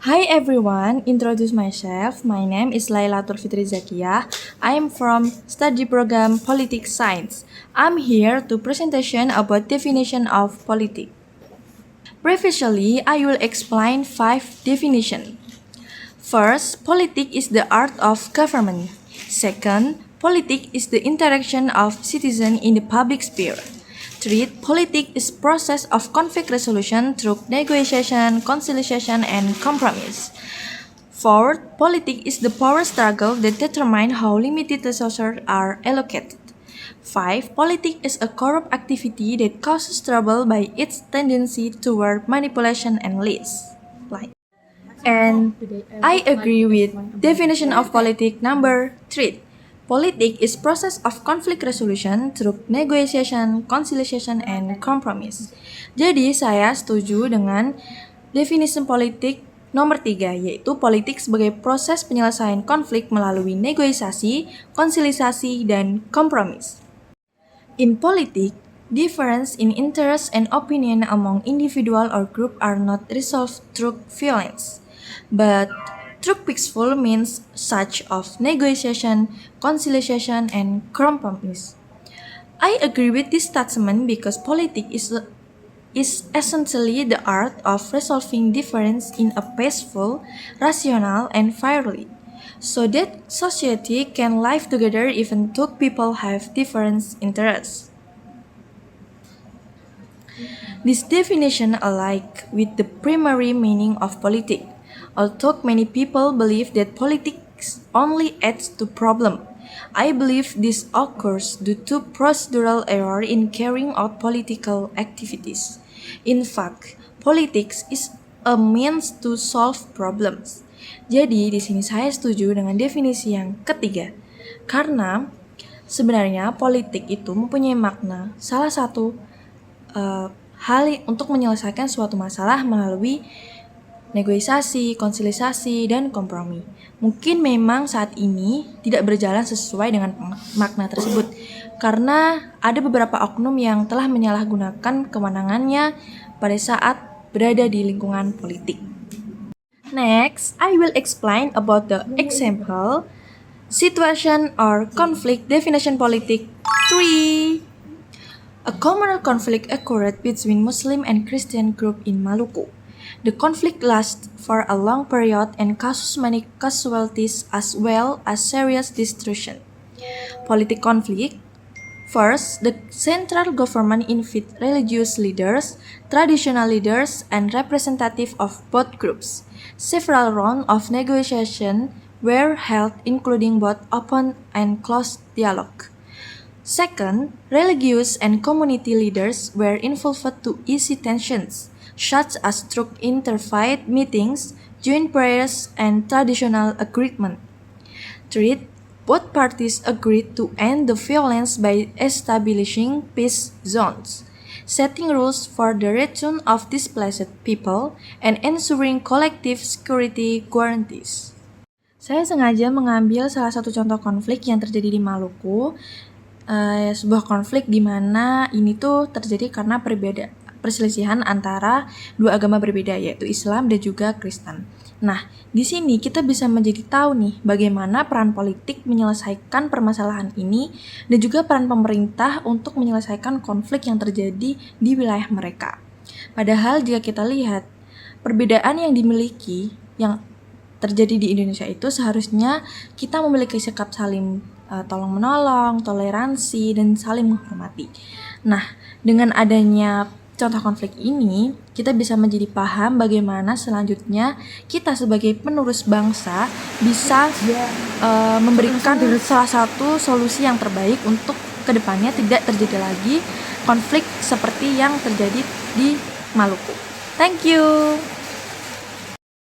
Hi everyone, introduce myself. My name is Lailatul Fitri Zakia. I am from study program Politics Science. I'm here to presentation about definition of politics. Previously, I will explain 5 definitions. First, politics is the art of government. Second, politics is the interaction of citizens in the public sphere. Third, politics is process of conflict resolution through negotiation, conciliation, and compromise. Fourth, politics is the power struggle that determine how limited resources are allocated. 5. Politics is a corrupt activity that causes trouble by its tendency toward manipulation and lies. And I agree with definition of politics number 3. Politics is process of conflict resolution through negotiation, conciliation, and compromise. Jadi saya setuju dengan definisi politik nomor 3, yaitu politik sebagai proses penyelesaian konflik melalui negosiasi, konsilisasi, dan kompromis. In politics, difference in interest and opinion among individual or group are not resolved through violence, but through peaceful means such of negotiation, conciliation, and compromise. I agree with this statement because politics is essentially the art of resolving difference in a peaceful, rational, and fairly, so that society can live together even though people have different interests. This definition alike with the primary meaning of politics, although many people believe that politics only adds to problem. I believe this occurs due to procedural error in carrying out political activities. In fact, politics is a means to solve problems. Jadi di sini saya setuju dengan definisi yang ketiga. Karena sebenarnya politik itu mempunyai makna salah satu hal untuk menyelesaikan suatu masalah melalui negosiasi, konsilisasi, dan kompromi. Mungkin memang saat ini tidak berjalan sesuai dengan makna tersebut, karena ada beberapa oknum yang telah menyalahgunakan kewenangannya pada saat berada di lingkungan politik. Next, I will explain about the example, situation or conflict definition politik 3. A communal conflict occurred between Muslim and Christian group in Maluku. The conflict lasted for a long period and caused many casualties as well as serious destruction. Politic conflict. First, the central government invited religious leaders, traditional leaders, and representatives of both groups. Several rounds of negotiation were held, including both open and closed dialogue. Second, religious and community leaders were involved to ease tensions, such as through interfaith meetings, joint prayers, and traditional agreement. Third, both parties agreed to end the violence by establishing peace zones, setting rules for the return of displaced people, and ensuring collective security guarantees. Saya sengaja mengambil salah satu contoh konflik yang terjadi di Maluku, sebuah konflik di mana ini tuh terjadi karena perselisihan antara dua agama berbeda, yaitu Islam dan juga Kristen. Nah, di sini kita bisa menjadi tahu nih bagaimana peran politik menyelesaikan permasalahan ini dan juga peran pemerintah untuk menyelesaikan konflik yang terjadi di wilayah mereka. Padahal jika kita lihat perbedaan yang dimiliki yang terjadi di Indonesia itu seharusnya kita memiliki sikap saling tolong-menolong, toleransi, dan saling menghormati. Nah, dengan adanya contoh konflik ini, kita bisa menjadi paham bagaimana selanjutnya kita sebagai penerus bangsa bisa memberikan salah satu solusi yang terbaik untuk kedepannya tidak terjadi lagi konflik seperti yang terjadi di Maluku. Thank you.